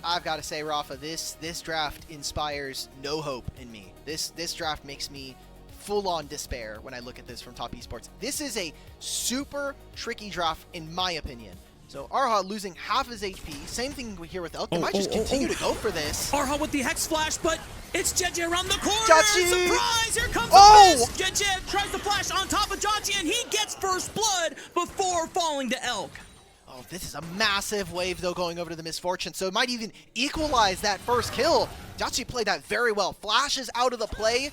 I've got to say, Rafa, this draft inspires no hope in me. This draft makes me full-on despair when I look at this from Top Esports. This is a super tricky draft, in my opinion. So Arha losing half his HP. Same thing we hear with Elk. They might just continue to go for this. Arha with the Hex Flash, but it's JJ around the corner. Jachi! Surprise! Here comes the fist. JJ tries to flash on top of Jachi, and he gets first blood before falling to Elk. Oh, this is a massive wave, though, going over to the Misfortune, so it might even equalize that first kill. Jachi played that very well. Flashes out of the play.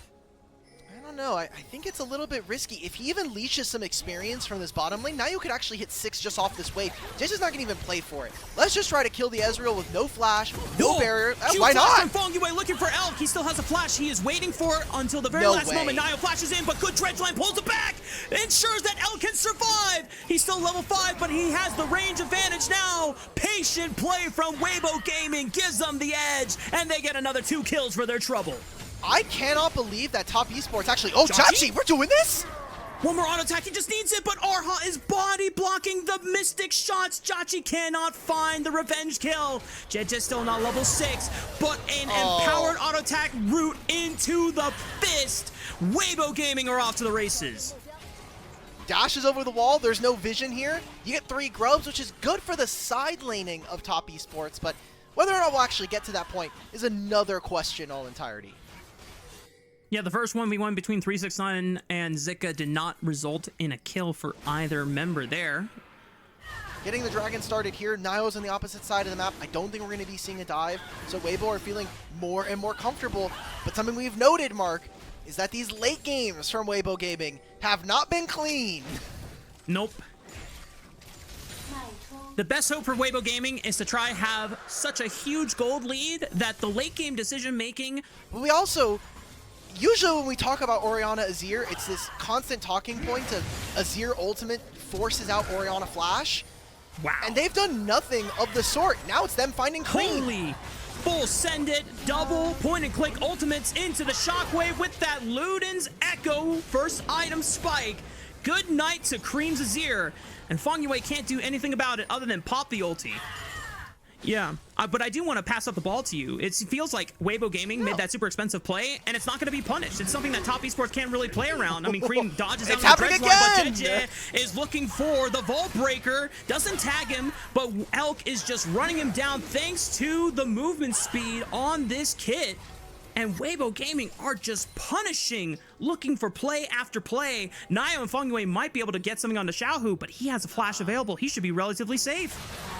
I don't know. I think it's a little bit risky. If he even leashes some experience from this bottom lane, now you could actually hit 6 just off this wave. JJ's not going to even play for it. Let's just try to kill the Ezreal with no flash, no barrier. Why not? Fong Yue looking for Elk. He still has a flash. He is waiting for it until the very last moment. Nio flashes in, but good Dredgeline pulls it back. Ensures that Elk can survive. He's still level 5, but he has the range advantage now. Patient play from Weibo Gaming gives them the edge, and they get another 2 kills for their trouble. I cannot believe that Top Esports actually... Oh, Jachi, we're doing this? One more auto attack, he just needs it, but Arha is body blocking the Mystic shots. Jachi cannot find the revenge kill. JJ still not level 6, but an empowered auto attack route into the fist. Weibo Gaming are off to the races. Dashes over the wall, there's no vision here. You get 3 grubs, which is good for the side laning of Top Esports, but whether or not we'll actually get to that point is another question all entirety. Yeah, the first 1v1 between 369 and Zika did not result in a kill for either member there. Getting the dragon started here. Nio's on the opposite side of the map. I don't think we're going to be seeing a dive, so Weibo are feeling more and more comfortable. But something we've noted, Mark, is that these late games from Weibo Gaming have not been clean. Nope. The best hope for Weibo Gaming is to try have such a huge gold lead that the late game decision making... But we also... Usually when we talk about Orianna Azir, it's this constant talking point of Azir ultimate forces out Orianna Flash. Wow. And they've done nothing of the sort. Now it's them finding Cream. Holy full send it, double point and click ultimates into the shockwave with that Luden's Echo first item spike. Good night to Cream's Azir. And Fong Yue can't do anything about it other than pop the ulti. Yeah, but I do want to pass up the ball to you. It feels like Weibo Gaming made that super expensive play, and it's not going to be punished. It's something that Top Esports can't really play around. I mean, Cream dodges out of the dredge line, but JJ is looking for the Vault Breaker. Doesn't tag him, but Elk is just running him down thanks to the movement speed on this kit. And Weibo Gaming are just punishing, looking for play after play. Nio and Fong Yue might be able to get something on the Xiaohu, but he has a flash available. He should be relatively safe.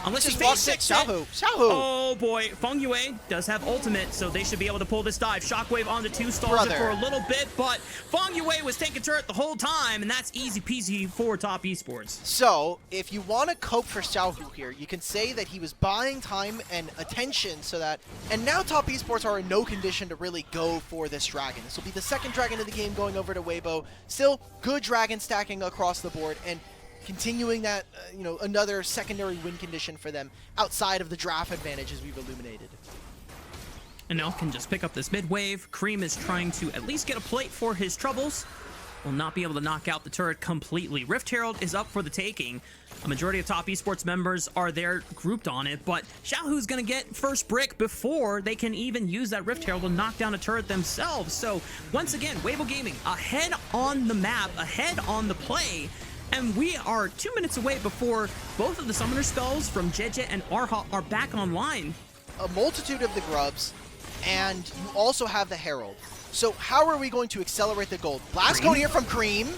Unless he face it. Xiaohu. Oh boy, Fong Yue does have ultimate, so they should be able to pull this dive. Shockwave on the 2, stalls it for a little bit, but Fong Yue was taking turret the whole time, and that's easy peasy for Top Esports. So, if you want to cope for Xiaohu here, you can say that he was buying time and attention so that... And now Top Esports are in no condition to really go for this dragon. This will be the second dragon of the game going over to Weibo. Still, good dragon stacking across the board, and continuing that, another secondary win condition for them outside of the draft advantages we've illuminated. And Elk can just pick up this mid wave. Cream is trying to at least get a plate for his troubles. Will not be able to knock out the turret completely. Rift Herald is up for the taking. A majority of Top Esports members are there grouped on it, but Xiaohu's gonna get first brick before they can even use that Rift Herald to knock down a turret themselves. So once again, Weibo Gaming ahead on the map, ahead on the play, and we are 2 minutes away before both of the summoner spells from JJ and Arha are back online. A multitude of the grubs, and you also have the Herald. So how are we going to accelerate the gold? Blast going here from Cream.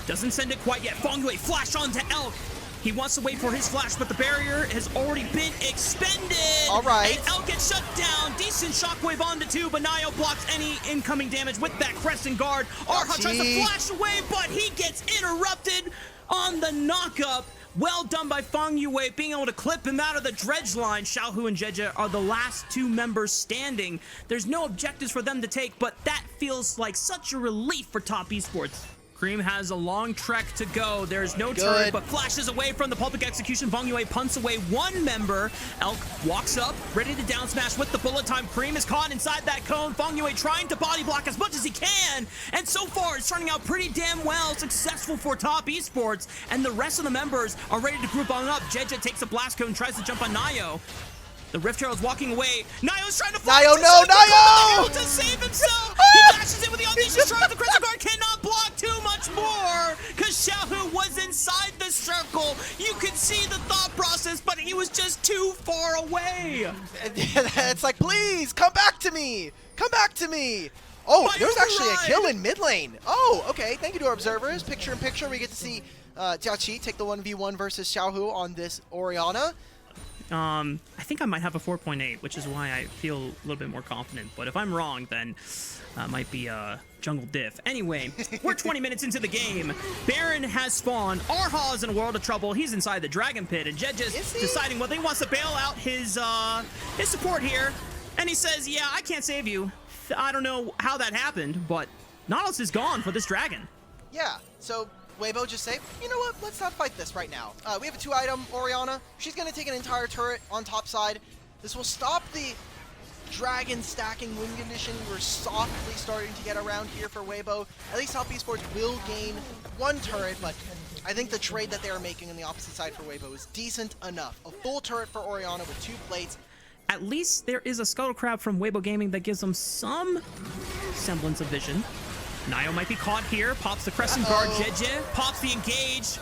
Doesn't send it quite yet. Fong Yue flash onto Elk. He wants to wait for his flash, but the barrier has already been expended. All right. And Elk gets shut down. Decent shockwave onto 2, but Nio blocks any incoming damage with that Crescent Guard. Arha tries to flash away, but he gets interrupted on the knockup. Well done by Fong Yue, being able to clip him out of the dredge line. Xiaohu and JJ are the last 2 members standing. There's no objectives for them to take, but that feels like such a relief for Top Esports. Cream has a long trek to go. There's no turret, but flashes away from the public execution. Fong Yue punts away 1 member. Elk walks up, ready to down smash with the bullet time. Cream is caught inside that cone. Fong Yue trying to body block as much as he can. And so far, it's turning out pretty damn well. Successful for Top Esports. And the rest of the members are ready to group on up. JJ takes a blast cone, tries to jump on Nio. The Rift Herald's walking away. Nio's trying to Nio, no, Nio! To save himself. He dashes in with the audacious charge. The Crescent Guard cannot block too much more because Xiaohu was inside the circle. You could see the thought process, but he was just too far away. It's like, please, come back to me. Come back to me. Oh, there's actually a kill in mid lane. Oh, okay. Thank you to our observers. Picture in picture, we get to see Jiaqi take the 1v1 versus Xiaohu on this Orianna. I think I might have a 4.8, which is why I feel a little bit more confident. But if I'm wrong, then might be a jungle diff. Anyway, we're 20 minutes into the game. Baron has spawned. Arha is in a world of trouble. He's inside the dragon pit, and Jed just deciding whether he wants to bail out his support here. And he says, "Yeah, I can't save you. I don't know how that happened, but Nautilus is gone for this dragon." Yeah. So Weibo just say, you know what, let's not fight this right now. We have a 2-item Orianna. She's going to take an entire turret on top side. This will stop the dragon stacking win condition we're softly starting to get around here for Weibo. At least Top Esports will gain 1 turret, but I think the trade that they are making on the opposite side for Weibo is decent enough. A full turret for Orianna with 2 plates. At least there is a Scuttle Crab from Weibo Gaming that gives them some semblance of vision. Nio might be caught here. Pops the Crescent Guard. Jeje pops the engage.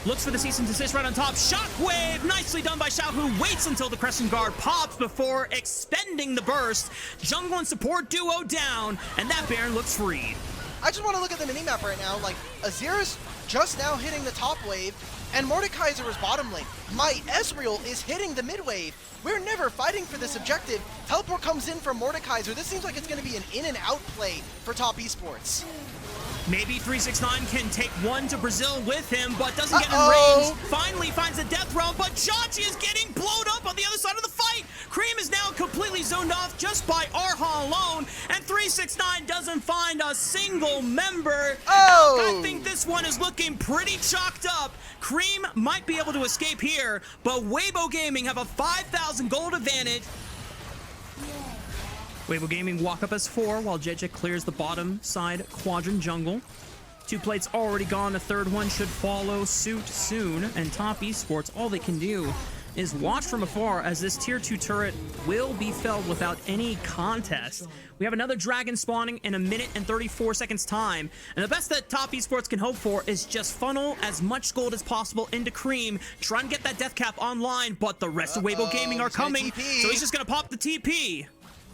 Looks for the cease and desist right on top. Shockwave! Nicely done by Xiaohu. Waits until the Crescent Guard pops before expending the burst. Jungle and support duo down, and that Baron looks freed. I just want to look at the minimap right now. Like, Azir's just now hitting the top wave, and Mordekaiser is bottom lane. My Ezreal is hitting the mid wave. We're never fighting for this objective. Teleport comes in from Mordekaiser. This seems like it's going to be an in and out play for Top Esports. Maybe 369 can take one to Brazil with him, but doesn't get in range. Finally finds a death realm, but Chachi is getting blown up on the other side of the fight. Cream is now completely zoned off just by Arha alone, and 369 doesn't find a single member. I think this one is looking pretty chalked up. Cream might be able to escape here, but Weibo Gaming have a 5,000 gold advantage. Weibo Gaming walk up as 4 while Jeje clears the bottom side quadrant jungle. 2 plates already gone. A third one should follow suit soon. And Top Esports, all they can do is watch from afar as this tier 2 turret will be felled without any contest. We have another dragon spawning in 1 minute and 34 seconds time. And the best that Top Esports can hope for is just funnel as much gold as possible into Cream. Try and get that death cap online, but the rest of Weibo Gaming are coming. So he's just going to pop the TP.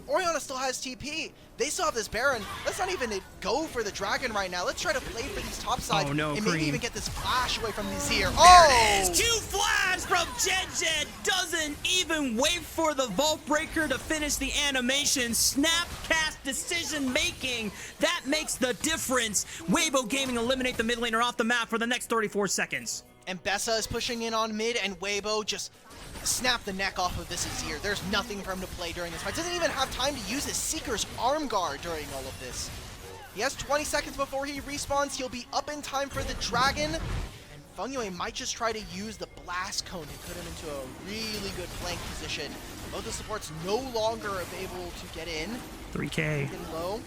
Orianna still has TP. They still have this Baron. Let's not even go for the dragon right now. Let's try to play for these top sides and maybe even get this flash away from these here. There it is! 2 flash from Jeje. Doesn't even wait for the Vault Breaker to finish the animation. Snap cast decision making. That makes the difference. Weibo Gaming eliminate the mid laner off the map for the next 34 seconds. And Bessa is pushing in on mid, and Weibo just snap the neck off of this Azir. There's nothing for him to play during this fight. Doesn't even have time to use his Seeker's arm guard during all of this. He has 20 seconds before he respawns. He'll be up in time for the dragon. And Fungyue might just try to use the blast cone to put him into a really good flank position. Both the supports no longer able to get in. 3K. Getting low.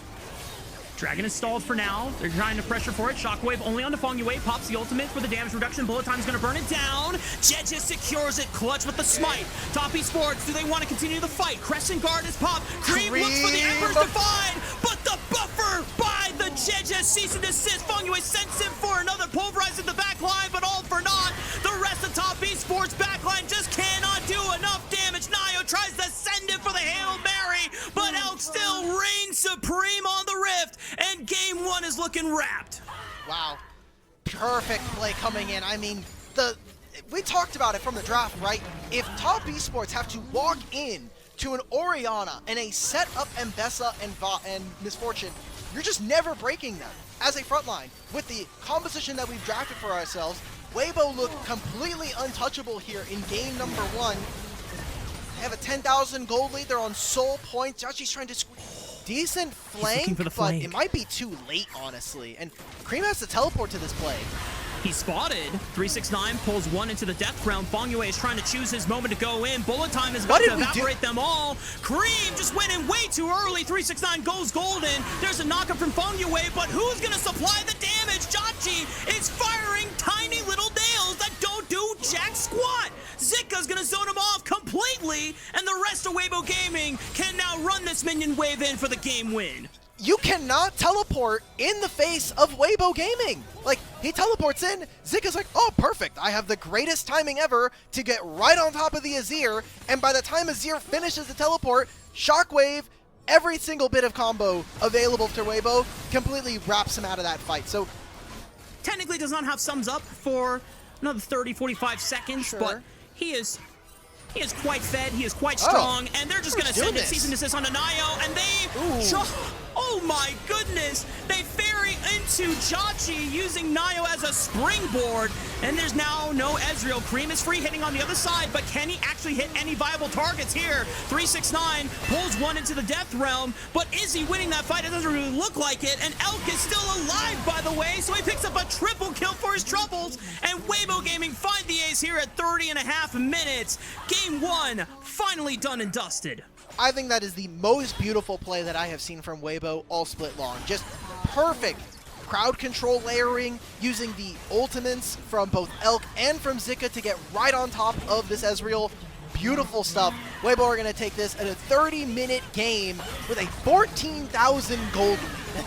Dragon is stalled for now. They're trying to pressure for it. Shockwave only on the Fungyue. Pops the ultimate for the damage reduction. Bullet time is going to burn it down. Jeje secures it. Clutch with the smite. Top Esports, do they want to continue the fight? Crescent Guard is popped. Cream looks for the Emperor's Divide, but the buffer by the Jeje cease and desist. Fungyue sends him for another pulverize in the back line, but all for naught. The rest of Top Esports backline just cannot do enough damage. Nio tries to send it for the Hail Mary, but Elk still reigns supreme on the Rift. And game 1 is looking wrapped. Wow. Perfect play coming in. I mean, we talked about it from the draft, right? If Top Esports have to walk in to an Orianna and a set up Mbessa and Misfortune, you're just never breaking them as a frontline. With the composition that we've drafted for ourselves, Weibo look completely untouchable here in game number 1. They have a 10,000 gold lead. They're on soul point. Jachi's trying to decent flank, but it might be too late, honestly. And Cream has to teleport to this play. He's spotted. 369 pulls one into the death realm. Fungyue is trying to choose his moment to go in. Bullet time is about to evaporate them all. Cream just went in way too early. 369 goes golden. There's a knockup from Fungyue, but who's going to supply the damage? Jachi is firing tiny little nails that don't do jack squat. Zika Zika's gonna zone him off completely, and the rest of Weibo Gaming can now run this minion wave in for the game win. You cannot teleport in the face of Weibo Gaming. Like, he teleports in, Zika's like, oh, perfect. I have the greatest timing ever to get right on top of the Azir, and by the time Azir finishes the teleport, Shockwave, every single bit of combo available to Weibo, completely wraps him out of that fight. So, technically does not have sums up for another 30-45 seconds, sure, but he is quite fed, he is quite strong, and they're just gonna send it cease and desist onto Nio, and they oh my goodness, they ferry into Jachi using Nio as a springboard, and there's now no Ezreal. Cream is free hitting on the other side, but can he actually hit any viable targets here? 369 pulls one into the death realm, but is he winning that fight? It doesn't really look like it, and Elk is still alive, by the way, so he picks up a triple kill for his troubles, and Weibo Gaming find the ace here at 30.5 minutes. Game 1 finally done and dusted. I think that is the most beautiful play that I have seen from Weibo all split long. Just perfect crowd control layering, using the ultimates from both Elk and from Zika to get right on top of this Ezreal. Beautiful stuff. Weibo are going to take this at a 30-minute game with a 14,000 gold lead.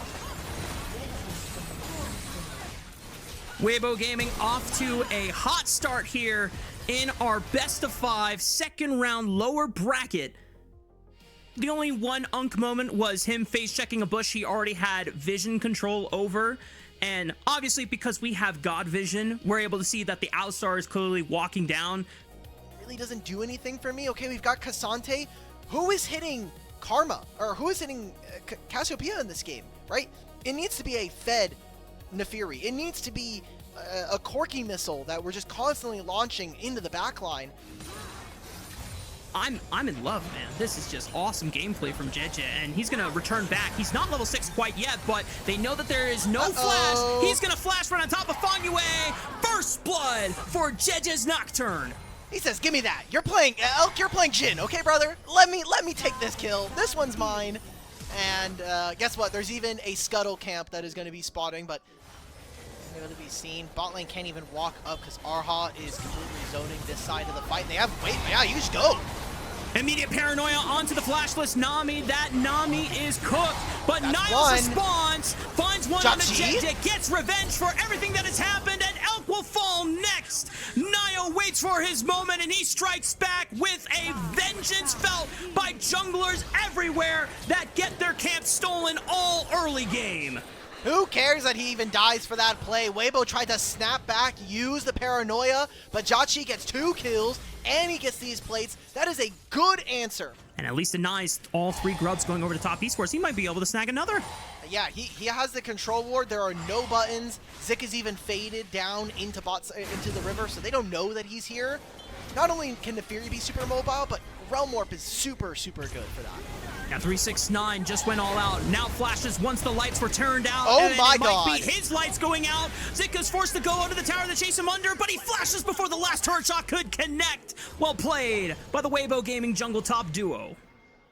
Weibo Gaming off to a hot start here in our best of 5 second round lower bracket. The only one Unk moment was him face checking a bush he already had vision control over, and obviously because we have God vision, we're able to see that the Outstar is clearly walking down. Really doesn't do anything for me. Okay, we've got Cassante. Who is hitting Karma, or who is hitting Cassiopeia in this game, right? It needs to be a fed Nefiri. It needs to be a Corki missile that we're just constantly launching into the backline. I'm in love, man. This is just awesome gameplay from Jeje, and he's gonna return back. He's not level 6 quite yet, but they know that there is no flash. He's gonna flash right on top of Fangyue. First blood for Jeje's Nocturne. He says, give me that. You're playing Elk, you're playing Jhin, okay, brother? Let me take this kill. This one's mine. And guess what? There's even a Scuttle camp that is going to be spotting, but going to be seen. Bot lane can't even walk up because Arha is completely zoning this side of the fight. And they have, yeah, you just go. Immediate paranoia onto the flashless Nami. That Nami is cooked, but Niles responds, finds one on the Jeje, gets revenge for everything that has happened, and Elk will fall next. Nio waits for his moment, and he strikes back with a vengeance felt by junglers everywhere that get their camp stolen all early game. Who cares that he even dies for that play? Weibo tried to snap back, use the paranoia, but Jachi gets 2 kills, and he gets these plates. That is a good answer. And at least denies all 3 grubs going over to top esports. He might be able to snag another. Yeah, he has the control ward. There are no buttons. Zik is even faded down into the river, so they don't know that he's here. Not only can Nefiri be super mobile, but Realm Warp is super, super good for that. Now 369 just went all out. Now flashes once the lights were turned out. Oh and my God. God. Be his lights going out. Zika's forced to go under the tower to chase him under, but he flashes before the last turret shot could connect. Well played by the Weibo Gaming jungle top duo.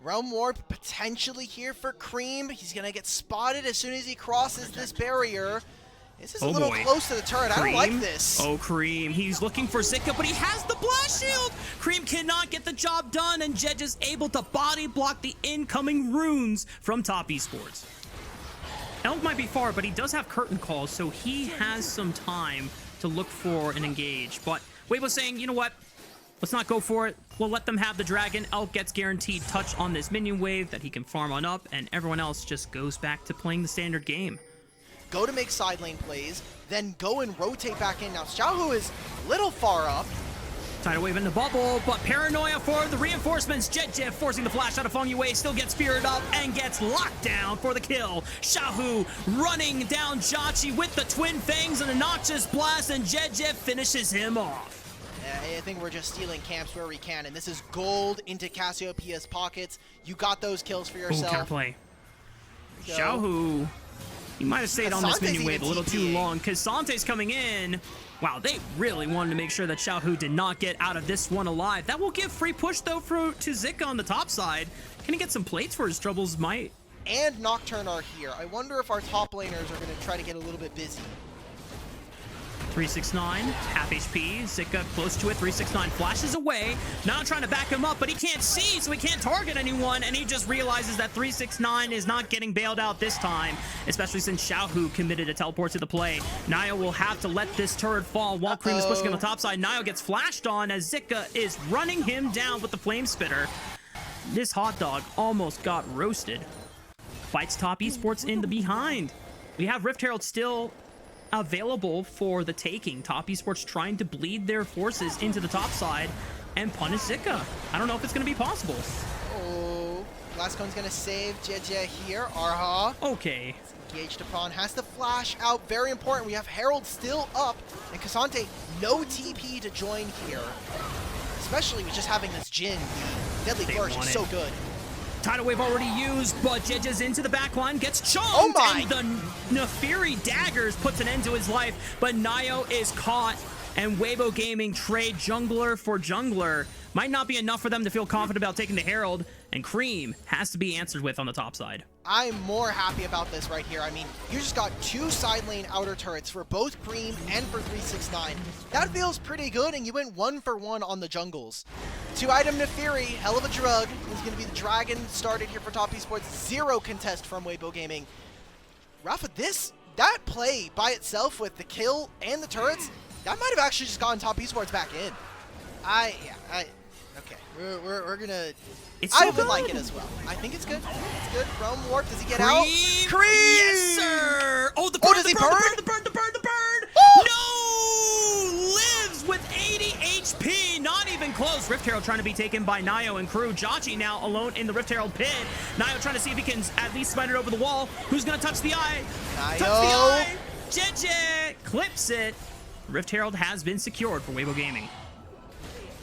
Realm Warp potentially here for Cream. He's going to get spotted as soon as he crosses this barrier. This is a little close to the turret. Cream? I don't like this. Oh, Cream. He's looking for Zika, but he has the blast shield. Cream cannot get the job done, and Jedge is able to body block the incoming runes from top esports. Elk might be far, but he does have curtain calls, so he has some time to look for and engage. But Weibo's saying, you know what? Let's not go for it. We'll let them have the dragon. Elk gets guaranteed touch on this minion wave that he can farm on up, and everyone else just goes back to playing the standard game. Go to make side lane plays, then go and rotate back in. Now, Xiaohu is a little far up. Tidal wave in the bubble, but paranoia for the reinforcements. Jeje forcing the flash out of Fangyue, still gets speared up and gets locked down for the kill. Xiaohu running down Jachi with the twin fangs and a noxious blast, and Jeje finishes him off. I think we're just stealing camps where we can, and this is gold into Cassiopeia's pockets. You got those kills for yourself. Ooh, counterplay. Xiaohu, he might have stayed on this minion wave a little too long, because Sante's coming in. Wow, they really wanted to make sure that Xiaohu did not get out of this one alive. That will give free push, though, to Zika on the top side. Can he get some plates for his troubles? Might. And Nocturne are here. I wonder if our top laners are going to try to get a little bit busy. 369, half HP, Zika close to it, 369 flashes away, now trying to back him up, but he can't see, so he can't target anyone, and he just realizes that 369 is not getting bailed out this time, especially since Xiaohu committed a teleport to the play. Nio will have to let this turret fall while Cream is pushing on the top side. Nio gets flashed on as Zika is running him down with the Flame Spitter. This hot dog almost got roasted. Fights Top Esports in the behind. We have Rift Herald still available for the taking. Top Esports trying to bleed their forces into the top side and punish Zika. I don't know if it's going to be possible. Oh, Glasscone's going to save JJ here. Arha. Okay. Engaged upon, has to flash out. Very important. We have Herald still up, and Cassante no TP to join here. Especially with just having this Jhin. The Deadly Flourish is so good. Tidal Wave already used, but Jeje's into the backline, gets chunked, oh my. And the Nefiri Daggers puts an end to his life, but Nio is caught, and Weibo Gaming trade jungler for jungler. Might not be enough for them to feel confident about taking the Herald, and Cream has to be answered with on the top side. I'm more happy about this right here. I mean, you just got 2 side lane outer turrets for both Cream and for 369. That feels pretty good, and you went 1 for 1 on the jungles. 2-item Nefiri, hell of a drug. This is going to be the dragon started here for Top Esports. 0 contest from Weibo Gaming. Rafa, that play by itself with the kill and the turrets, that might have actually just gotten Top Esports back in. Okay, we're gonna. I would like it as well. I think it's good. It's good. Realm Warp. Does he get out? Cream! Yes, sir! Oh, the burn, does the he burn, burn? the burn, the burn, the burn! No! Lives with 80 HP. Not even close. Rift Herald trying to be taken by Nio and crew. Jachi now alone in the Rift Herald pit. Nio trying to see if he can at least spider it over the wall. Who's gonna touch the eye? Nio. Touch the eye. JJ clips it. Rift Herald has been secured for Weibo Gaming.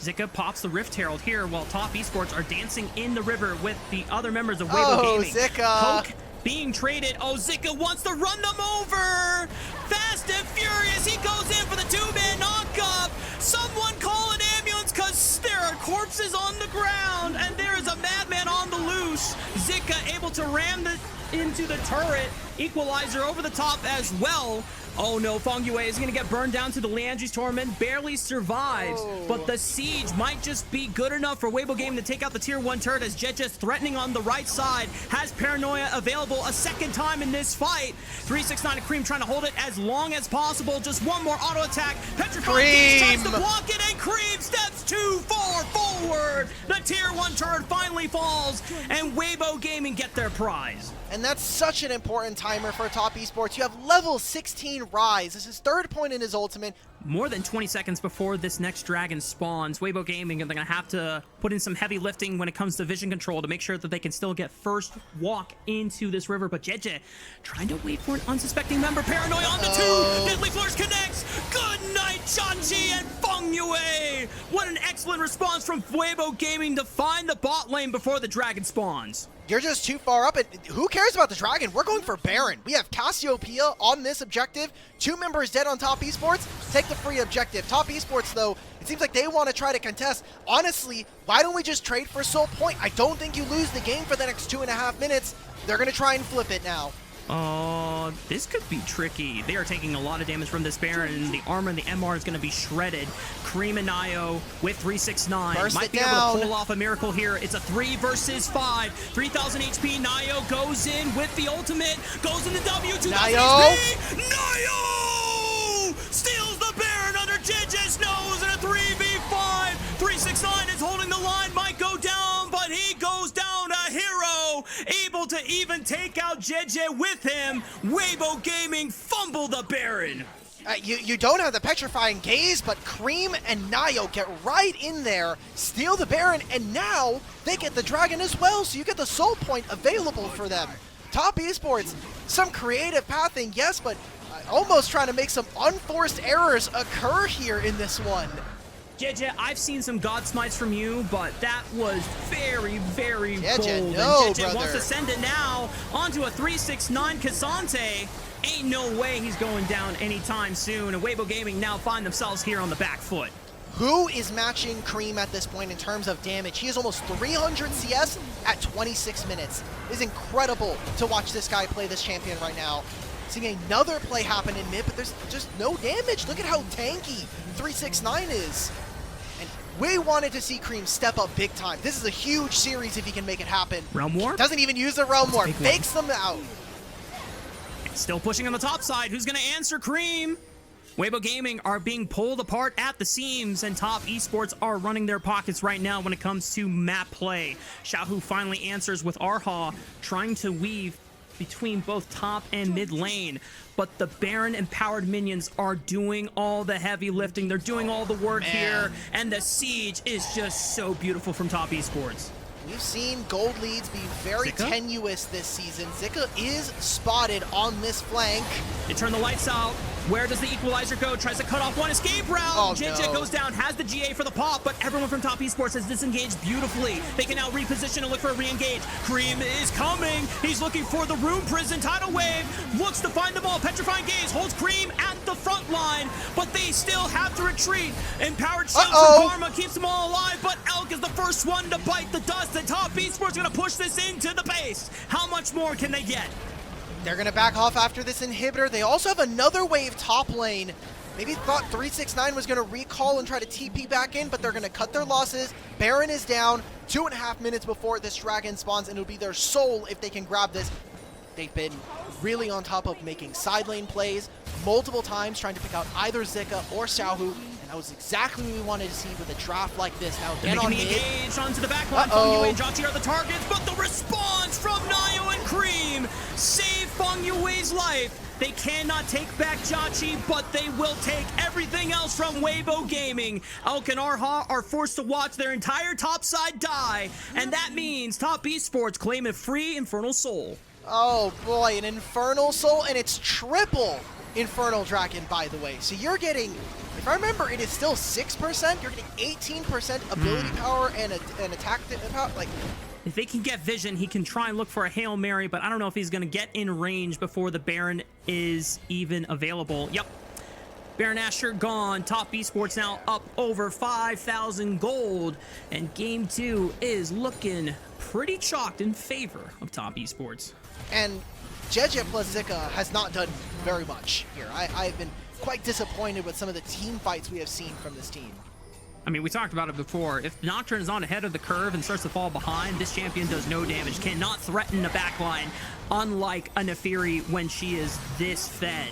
Zika pops the Rift Herald here while Top Esports are dancing in the river with the other members of Weibo Gaming. Zika! Poke being traded. Oh, Zika wants to run them over! Fast and furious, he goes in for the 2-man knockup! Someone call an ambulance because there are corpses on the ground and there is a madman on the loose. Zika able to ram into the turret. Equalizer over the top as well. Oh no, Fong Yue is going to get burned down to the Liandry's Torment, barely survives, but the siege might just be good enough for Weibo Gaming to take out the tier 1 turret as Jeje's threatening on the right side, has Paranoia available a second time in this fight. 369 and Cream trying to hold it as long as possible, just one more auto attack, Petrifying Gaze tries to block it, and Cream steps too far forward. The tier 1 turret finally falls, and Weibo Gaming get their prize. And that's such an important timer for Top Esports. You have level 16 Rise. This is 3rd point in his ultimate. More than 20 seconds before this next dragon spawns, Weibo Gaming are going to have to put in some heavy lifting when it comes to vision control to make sure that they can still get first walk into this river. But Jeje trying to wait for an unsuspecting member. Paranoia on the 2. Deadly Flourish connects. Good night, Chachi and Feng Yue. What an excellent response from Weibo Gaming to find the bot lane before the dragon spawns. You're just too far up, and who cares about the dragon? We're going for Baron. We have Cassiopeia on this objective. 2 members dead on Top Esports. Take the free objective. Top Esports, though, it seems like they want to try to contest. Honestly, why don't we just trade for Soul Point? I don't think you lose the game for the next 2.5 minutes. They're going to try and flip it now. Oh, this could be tricky. They are taking a lot of damage from this Baron, and the armor and the MR is going to be shredded. Cream and Nio with 369. Might be able to pull off a miracle here. It's a 3 versus 5. 3,000 HP. Nio goes in with the ultimate. Goes in the W. 2,000 HP. Nio steals the Baron under Jeje's nose in a 3v5. 369 is holding the line. Might go down, but he goes down a hero. Able to even take out Jeje with him. Weibo Gaming fumble the Baron. You don't have the Petrifying Gaze, but Cream and Nio get right in there, steal the Baron, and now they get the Dragon as well, so you get the Soul Point available for them. Top Esports, some creative pathing, yes, but almost trying to make some unforced errors occur here in this one. Jeje, I've seen some God Smites from you, but that was very, very bold. No, and Jeje brother. wants to send it now onto a 369 Cassante. Ain't no way he's going down anytime soon, and Weibo Gaming now find themselves here on the back foot. Who is matching Cream at this point in terms of damage? He is almost 300 CS at 26 minutes. It is incredible to watch this guy play this champion right now. Seeing another play happen in mid, but there's just no damage. Look at how tanky 369 is. And we wanted to see Cream step up big time. This is a huge series if he can make it happen. Realm Warp? Doesn't even use the Realm Warp. Fakes them out. Still pushing on the top side. Who's going to answer Cream? Weibo Gaming are being pulled apart at the seams, and Top Esports are running their pockets right now when it comes to map play. Xiaohu finally answers with Arha, trying to weave between both top and mid lane. But the Baron empowered minions are doing all the heavy lifting. They're doing all the work here, and the siege is just so beautiful from Top Esports. We've seen gold leads be very tenuous this season. Zika is spotted on this flank. They turn the lights out. Where does the equalizer go? Tries to cut off one escape route. Oh, JJ goes down, has the GA for the pop, but everyone from Top Esports has disengaged beautifully. They can now reposition and look for a re-engage. Cream is coming. He's looking for the Rune Prison tidal wave. Looks to find them all. Petrifying Gaze holds Cream at the front line, but they still have to retreat. Empowered shield from Karma keeps them all alive, but Elk is the first one to bite the dust, and Top Esports going to push this into the base. How much more can they get? They're going to back off after this inhibitor. They also have another wave top lane. Maybe thought 369 was going to recall and try to TP back in, but they're going to cut their losses. Baron is down 2.5 minutes before this dragon spawns, and it'll be their soul if they can grab this. They've been really on top of making side lane plays multiple times, trying to pick out either Zika or Xiaohu. That was exactly what we wanted to see with a draft like this. Now get on mid. Engage onto the back line. Feng Yue and Jati are the targets, but the response from Nio and Cream save Feng Yue's life. They cannot take back Jati, but they will take everything else from Weibo Gaming. Elk and Arha are forced to watch their entire top side die, and that means Top Esports claim a free Infernal Soul. Oh boy, an Infernal Soul, and it's triple Infernal Dragon, by the way. So you're getting, if I remember, it is still 6%. You're getting 18% ability power and attack power. Like, if they can get vision, he can try and look for a Hail Mary, but I don't know if he's going to get in range before the Baron is even available. Yep. Baron Asher gone. Top Esports now up over 5,000 gold, and game 2 is looking pretty chalked in favor of Top Esports. And JJ plus Zika has not done very much here. I've been quite disappointed with some of the team fights we have seen from this team. I mean, we talked about it before. If Nocturne is on ahead of the curve and starts to fall behind, this champion does no damage, cannot threaten the backline, unlike a Nefiri when she is this fed.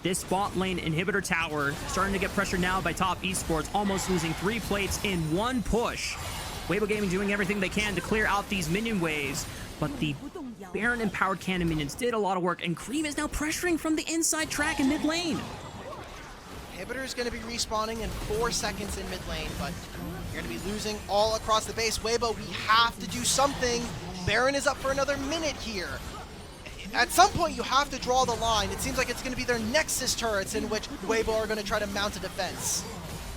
This bot lane inhibitor tower starting to get pressure now by Top Esports, almost losing 3 plates in one push. Weibo Gaming doing everything they can to clear out these minion waves, but the Baron empowered cannon minions did a lot of work, and Cream is now pressuring from the inside track in mid lane. Inhibitor is going to be respawning in 4 seconds in mid lane, but you're going to be losing all across the base. Weibo, we have to do something. Baron is up for another minute here. At some point, you have to draw the line. It seems like it's going to be their Nexus turrets in which Weibo are going to try to mount a defense.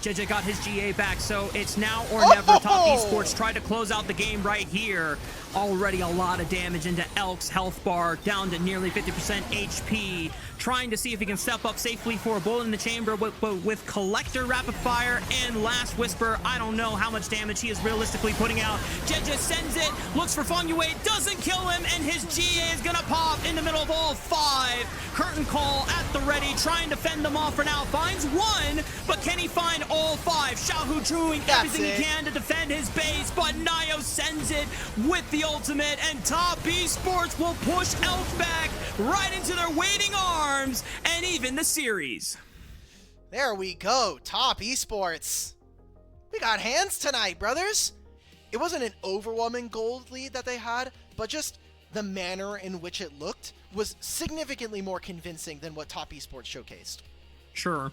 JJ got his GA back, so it's now or never. Top Esports try to close out the game right here. Already a lot of damage into Elk's health bar, down to nearly 50% HP. Trying to see if he can step up safely for a bullet in the chamber, but with Collector, Rapid Fire, and Last Whisper, I don't know how much damage he is realistically putting out. JJ sends it, looks for Feng Yue, doesn't kill him, and his GA is gonna pop in the middle of all 5. Curtain Call at the ready, trying to fend them off for now. Finds 1, but can he find all 5? Xiaohu doing everything he can to defend his base, but Nio sends it with the ultimate, and Top Esports will push Elk back right into their waiting arms and even the series. There we go, Top Esports. We got hands tonight, brothers. It wasn't an overwhelming gold lead that they had, but just the manner in which it looked was significantly more convincing than what Top Esports showcased. Sure.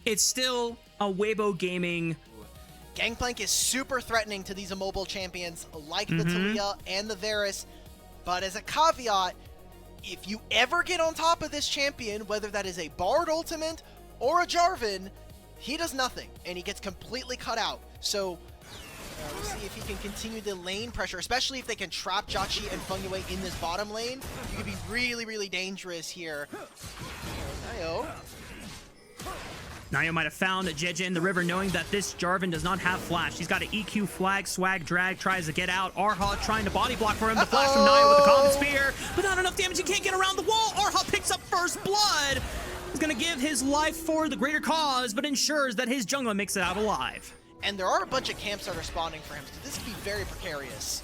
It's still a Weibo Gaming. Gangplank is super threatening to these immobile champions like the Talia and the Varus, but as a caveat, if you ever get on top of this champion, whether that is a Bard ultimate or a Jarvan, he does nothing, and he gets completely cut out. So we'll see if he can continue the lane pressure, especially if they can trap Jati and Feng Yue in this bottom lane. He could be really, really dangerous here. Nio. Nio might have found JJ in the river, knowing that this Jarvan does not have flash. He's got an EQ flag, swag drag, tries to get out. Arha trying to body block for him. The flash from Nio with the common spear, but not enough damage. He can't get around the wall. Arha picks up first blood. He's gonna give his life for the greater cause, but ensures that his jungler makes it out alive. And there are a bunch of camps that are spawning for him, so this could be very precarious.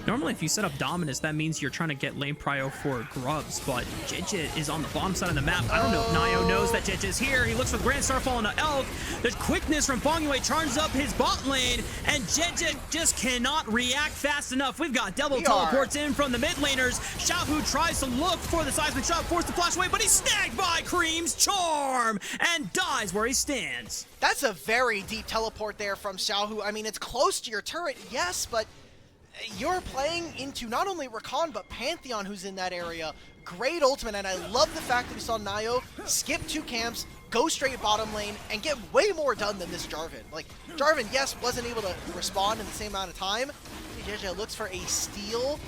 Normally, if you set up Dominus, that means you're trying to get lane prio for grubs, but JJ is on the bottom side of the map. I don't know if Nio knows that JJ is here. He looks for the Grand Starfall on the Elk. There's quickness from Fongyue, charges up his bot lane, and JJ just cannot react fast enough. We've got double teleports in from the mid laners. Xiaohu tries to look for the seismic shot, forced to flash away, but he's snagged by Cream's charm and dies where he stands. That's a very deep teleport there from Xiaohu. I mean, it's close to your turret, yes, but you're playing into not only Rakan, but Pantheon, who's in that area. Great ultimate, and I love the fact that we saw Nio skip 2 camps, go straight bottom lane, and get way more done than this Jarvan. Like, Jarvan, yes, wasn't able to respond in the same amount of time. JJ looks for a steal.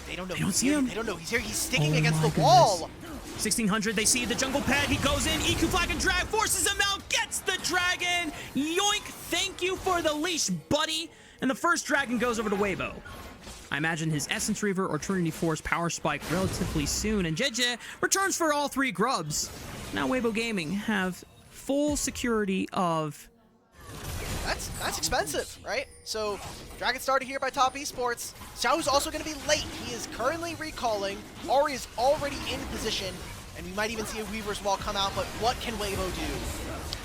They don't know. They don't see him. They don't know he's here. He's sticking against the wall. 1600, they see the jungle pad. He goes in, EQ flag and drag, forces him out, gets the dragon. Yoink, thank you for the leash, buddy. And the first dragon goes over to Weibo. I imagine his Essence Reaver or Trinity Force power spike relatively soon, and JJ returns for all 3 grubs. Now Weibo Gaming have full security of... That's expensive, right? So, Dragon started here by Top Esports. Xiaohu's also going to be late. He is currently recalling. Ori is already in position, and we might even see a Weaver's Wall come out, but what can Weibo do?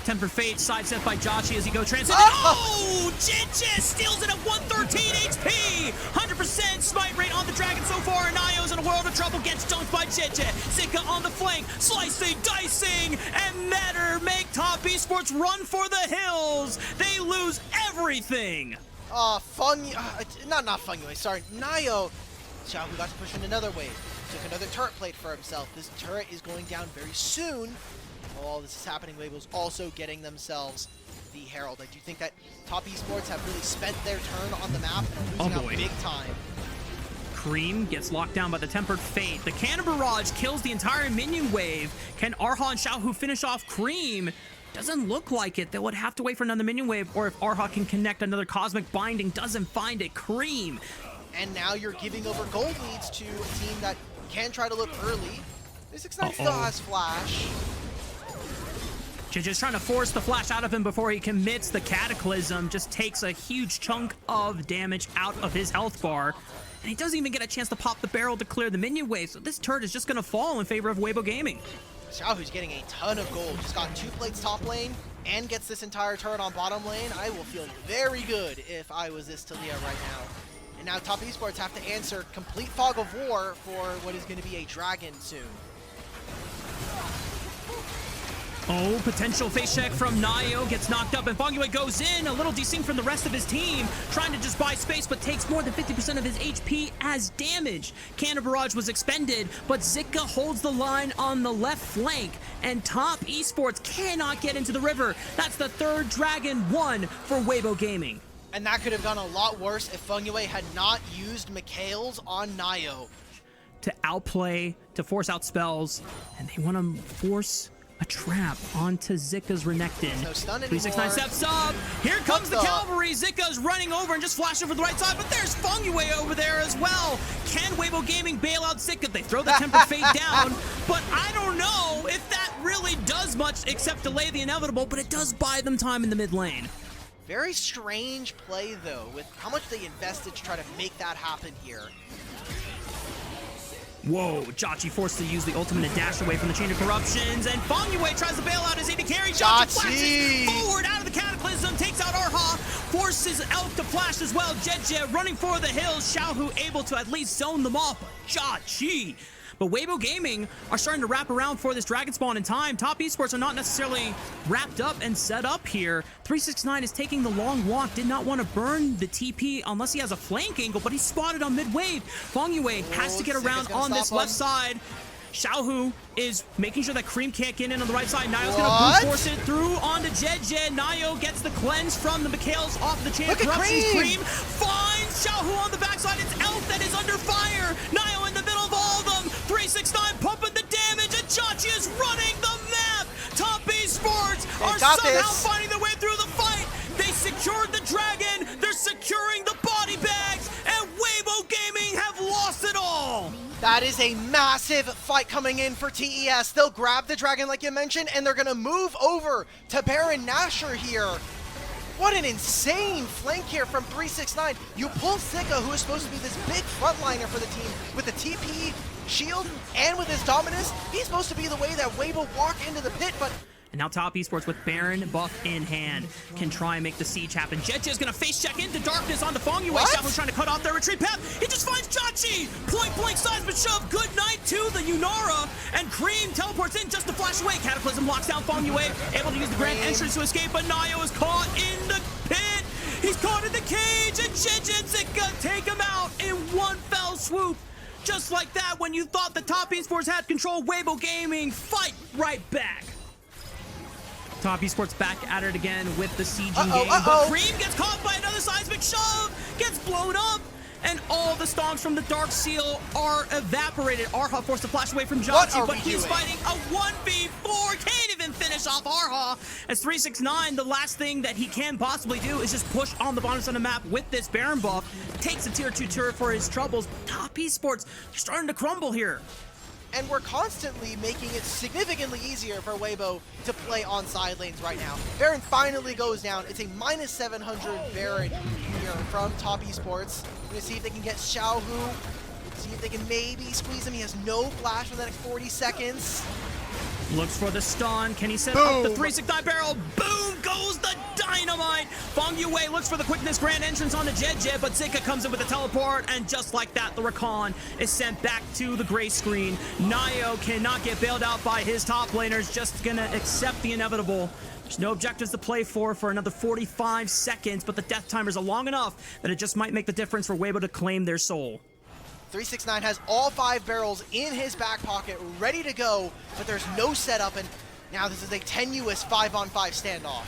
Temper Fate sidestep by Joshy as he goes transcendent. Oh! JJ steals it at 113 HP! 100% smite rate on the dragon so far, and Nio's in a world of trouble, gets dunked by JJ. Zika on the flank, slicing, dicing, and Matter make Top Esports run for the hills. They lose everything. Not Fungyue, sorry, Nio. Xiaohu got to push in another wave. Took another turret plate for himself. This turret is going down very soon. While this is happening, Weibo's also getting themselves the Herald. I do think that Top Esports have really spent their turn on the map and are losing out big time. Cream gets locked down by the Tempered Fate. The Cannon Barrage kills the entire minion wave. Can Arha and Xiaohu finish off Cream? Doesn't look like it. They would have to wait for another minion wave, or if Arha can connect another Cosmic Binding, doesn't find it. Cream. And now you're giving over gold leads to a team that can try to look early. 369 still has flash. Just trying to force the flash out of him before he commits the Cataclysm. Just takes a huge chunk of damage out of his health bar. And he doesn't even get a chance to pop the barrel to clear the minion wave. So this turret is just going to fall in favor of Weibo Gaming. Xiaohu's getting a ton of gold. Just got 2 plates top lane and gets this entire turret on bottom lane. I will feel very good if I was this Talia right now. And now Top Esports have to answer complete fog of war for what is going to be a dragon soon. Oh, potential face check from Nio, gets knocked up, and Fongyue goes in, a little desynced from the rest of his team, trying to just buy space, but takes more than 50% of his HP as damage. Cannon Barrage was expended, but Zika holds the line on the left flank, and Top Esports cannot get into the river. That's the 3rd Dragon won for Weibo Gaming. And that could have gone a lot worse if Fongyue had not used Mikhail's on Nio. To outplay, to force out spells, and they want to force a trap onto Zika's Renekton. No stun anymore. 369 steps up. Here comes the cavalry. Zika's running over and just flashing for the right side, but there's Fongyue over there as well. Can Weibo Gaming bail out Zika? They throw the Temper Fate down, but I don't know if that really does much except delay the inevitable, but it does buy them time in the mid lane. Very strange play, though, with how much they invested to try to make that happen here. Whoa, Joshy forced to use the ultimate and dash away from the Chain of Corruptions, and Fongyue tries to bail out his AD carry. Joshy flashes forward out of the Cataclysm, takes out Arha, forces Elk to flash as well. JJ running for the hills, Xiaohu able to at least zone them off, but Joshy. But Weibo Gaming are starting to wrap around for this dragon spawn in time. Top Esports are not necessarily wrapped up and set up here. 369 is taking the long walk, did not want to burn the TP unless he has a flank angle, but he's spotted on mid-wave. Fongyue has to get around on this left side. Xiaohu is making sure that Cream can't get in on the right side. Nio's going to brute force it through onto JJ. Nio gets the cleanse from the Mikhails off the Chain of Corruptions. Cream finds Xiaohu on the backside. It's Elf that is under fire. Nio in the middle of all of them. 369 pumping the damage, and Joshy is running the map. Top got somehow this. finding their way through the fight. They secured the dragon. They're securing the body bags. And Weibo Gaming have lost it all. That is a massive fight coming in for TES. They'll grab the dragon like you mentioned, and they're going to move over to Baron Nashor here. What an insane flank here from 369. You pull Sika, who is supposed to be this big frontliner for the team, with the TP shield and with his dominance. He's supposed to be the way that Weibo walk into the pit, but... And now Top Esports with Baron buff in hand can try and make the siege happen. Jeje is going to face check into darkness on the Fong Yue. Shadow trying to cut off their retreat path. He just finds Jachi. Point blank seismic shove. Good night to the Yunara. And Cream teleports in just to flash away. Cataclysm locks down Fong Yue. Able to use the grand entrance to escape, but Nayo is caught in the pit. He's caught in the cage, and Jeje and Zika take him out in one fell swoop. Just like that, when you thought the Top Esports had control, Weibo Gaming fight right back. Top Esports back at it again with the sieging game, but Cream gets caught by another seismic shove, gets blown up, and all the stonks from the Dark Seal are evaporated. Arha forced to flash away from Jachi, but he's fighting a 1v4, can't even finish off Arha. As 369, the last thing that he can possibly do is just push on the bottom side of the map with this Baron buff, takes a tier 2 turret for his troubles. Top Esports, they're starting to crumble here. And we're constantly making it significantly easier for Weibo to play on side lanes right now. Baron finally goes down. It's a minus 700 Baron here from Top Esports. We're going to see if they can get Xiaohu. See if they can maybe squeeze him. He has no flash for the next 40 seconds. Looks for the stun. Can he set up the 369 barrel? Boom goes the dynamite. Fong Yue looks for the quickness grand entrance on the Jeje, but Zika comes in with a teleport, and just like that, the Rakan is sent back to the gray screen. Nayo cannot get bailed out by his top laners, just gonna accept the inevitable. There's no objectives to play for another 45 seconds, but the death timers are long enough that it just might make the difference for Weibo to claim their soul. 369 has all 5 barrels in his back pocket, ready to go, but there's no setup, and now this is a tenuous 5-on-5 standoff.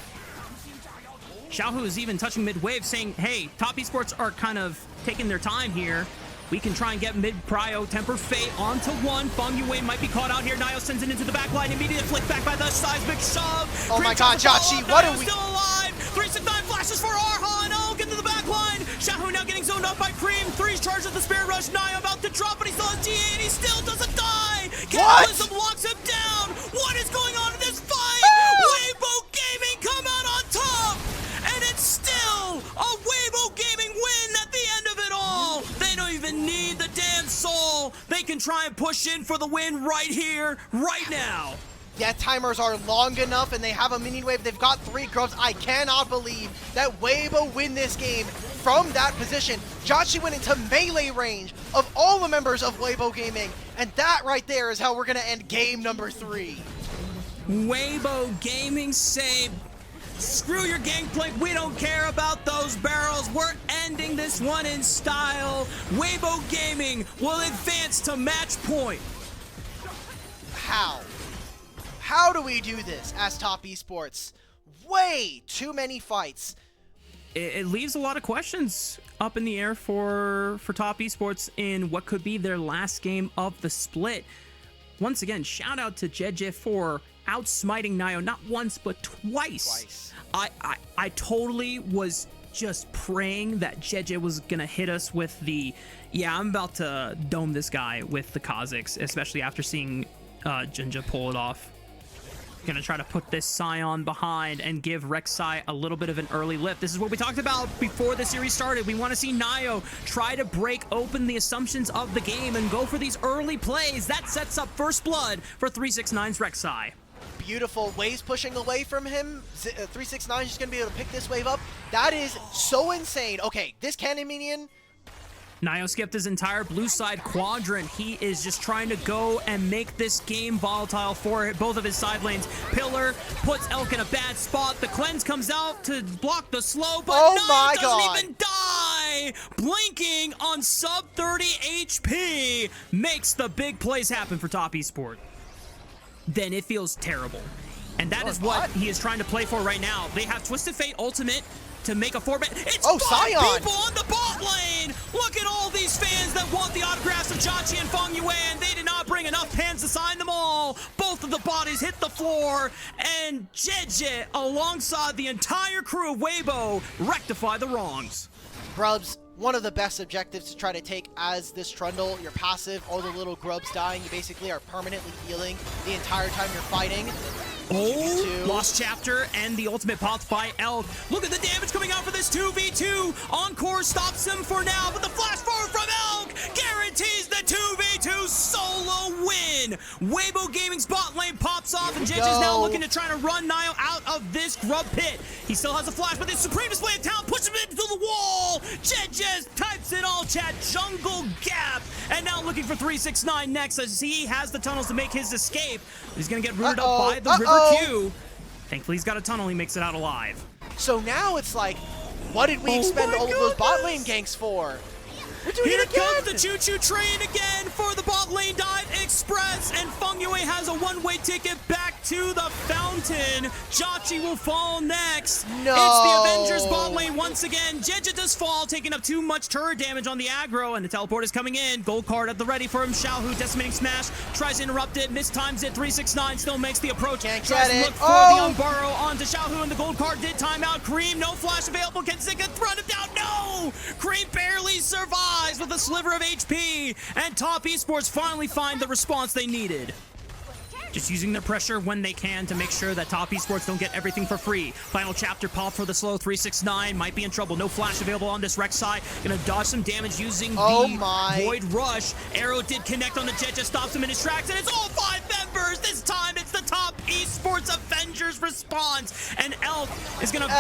Xiaohu is even touching mid-wave, saying, hey, Top Esports are kind of taking their time here. We can try and get mid-prio, Tempered Fate onto one. Fong Yue might be caught out here. Nayo sends it into the back line. Immediate flick back by the seismic shove. Oh my god, Jachi, what are we... Still alive. 369 flashes for Arha, and oh, get to the back line. Xiaohu now getting zoned up by Cream. 3's charged with the Spirit Rush. Nayo about to drop, but he still has GA, and he still doesn't die. Cataclysm locks him down. What is going on in this fight? Weibo Gaming come out on top, and it's still a Weibo Gaming win at the end of it all. They don't even need the damn soul. They can try and push in for the win right here, right now. Yeah, timers are long enough, and they have a mini wave. They've got 3 grubs. I cannot believe that Weibo win this game from that position. Jachi went into melee range of all the members of Weibo Gaming, and that right there is how we're going to end game number 3. Weibo Gaming say, screw your gangplank, we don't care about those barrels. We're ending this one in style. Weibo Gaming will advance to match point. How? How do we do this as Top Esports? Way too many fights. It leaves a lot of questions up in the air for Top Esports in what could be their last game of the split. Once again, shout out to Jeje for outsmiting Nayo not once but twice. I totally was just praying that Jeje was gonna hit us with the, yeah, I'm about to dome this guy with the Kazakhs, especially after seeing Jinja pull it off. Gonna try to put this Scion behind and give Rek'Sai a little bit of an early lift. This is what we talked about before the series started. We want to see Nayo try to break open the assumptions of the game and go for these early plays. That sets up first blood for 369's Rek'Sai. Beautiful waves pushing away from him. 369 is just gonna be able to pick this wave up. That is so insane. Okay, this cannon minion. Nayo skipped his entire blue side quadrant. He is just trying to go and make this game volatile for both of his side lanes. Pillar puts Elk in a bad spot. The cleanse comes out to block the slow, but Nayo doesn't even die. Blinking on sub 30 HP makes the big plays happen for Top Esports. Then it feels terrible. And that is what he is trying to play for right now. They have Twisted Fate ultimate to make a 4-bet. It's 5 Scion! people on the bot lane! Look at all these fans that want the autographs of Jachi and Fong Yue, and they did not bring enough pans to sign them all. Both of the bodies hit the floor, and JJ, alongside the entire crew of Weibo, rectify the wrongs. Grubs, one of the best objectives to try to take as this Trundle. You're passive, all the little grubs dying. You basically are permanently healing the entire time you're fighting. Oh, lost chapter, and the ultimate popped by Elk. Look at the damage coming out for this 2v2. Encore stops him for now, but the flash forward from Elk guarantees the 2v2 solo win. Weibo Gaming's bot lane pops off, and JJ's now looking to try to run Nio out of this grub pit. He still has a flash, but this supreme display of talent pushes him into the wall. JJ types in all chat, jungle gap, and now looking for 369 next as he has the tunnels to make his escape. He's going to get rooted up by the river Q. Thankfully, he's got a tunnel. He makes it out alive. So now it's like, what did we expend all of those bot lane ganks for? We're doing Here it again! comes the choo-choo train again for the bot lane dive express, and Feng Yue has a one-way ticket back to the fountain. Jauchi will fall next. No! It's the Avengers bot lane once again. Jeja does fall, taking up too much turret damage on the aggro, and the teleport is coming in. Gold card at the ready for him. Xiaohu decimating smash, tries to interrupt it, mistimes it. 369 still makes the approach. Can't tries get to it. look for the Umbaro onto Xiaohu, and the gold card did time out. Cream, no flash available. Can Zika run him down? No! Cream barely survives with a sliver of HP, and Top Esports finally find the response they needed. Just using their pressure when they can to make sure that Top Esports don't get everything for free. Final chapter pop for the slow 369. Might be in trouble. No flash available on this Rex side. Gonna dodge some damage using the Void Rush. Arrow did connect on the jet, just stops him in his tracks, and it's all 5 members. This time it's the Top Esports Avengers response. And Elk is gonna be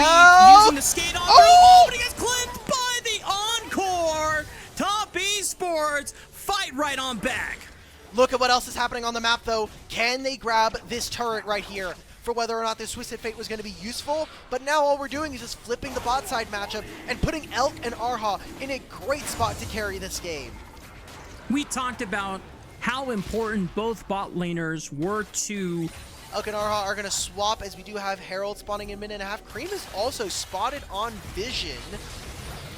using the skate on through, but he gets clipped by the Encore. Top Esports fight right on back. Look at what else is happening on the map, though. Can they grab this turret right here for whether or not this Twisted Fate was going to be useful? But now all we're doing is just flipping the bot side matchup and putting Elk and Arha in a great spot to carry this game. We talked about how important both bot laners were to... Elk and Arha are going to swap as we do have Herald spawning in a minute and a half. Cream is also spotted on Vision.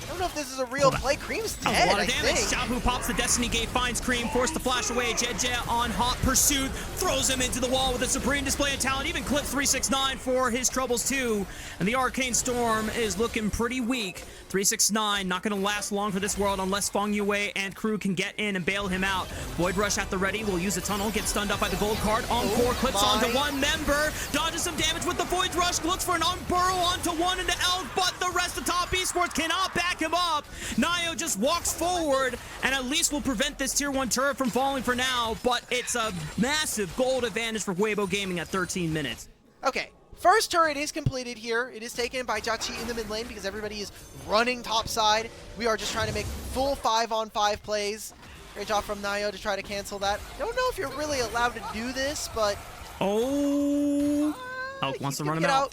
I don't know if this is a real play. Cream's dead, a lot of I damage. think. Xiaohu pops the Destiny Gate, finds Cream, forced to flash away. Jeja on hot pursuit, throws him into the wall with a supreme display of talent. Even clipped 369 for his troubles too. And the Arcane Storm is looking pretty weak. 369 not going to last long for this world unless Feng Yue and crew can get in and bail him out. Void Rush at the ready, will use a tunnel, gets stunned up by the gold card. Encore clips onto one member, dodges some damage with the Void Rush, looks for an burrow onto one into Elk, but the rest of Top Esports cannot back him up. Nio just walks forward and at least will prevent this tier 1 turret from falling for now, but it's a massive gold advantage for Weibo Gaming at 13 minutes. Okay. First turret is completed here. It is taken by Jauchi in the mid lane because everybody is running top side. We are just trying to make full 5-on-5 plays. Great job from Nio to try to cancel that. Don't know if you're really allowed to do this, but... Elk wants to run him out.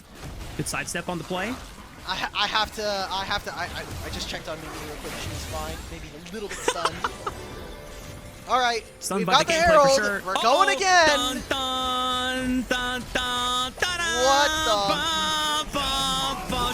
Good sidestep on the play. I just checked on Mimi real quick. She was fine. Maybe a little bit stunned. All right, we've got the Herald. Sure. We're going again. Dun, dun, dun, dun, dun, what the?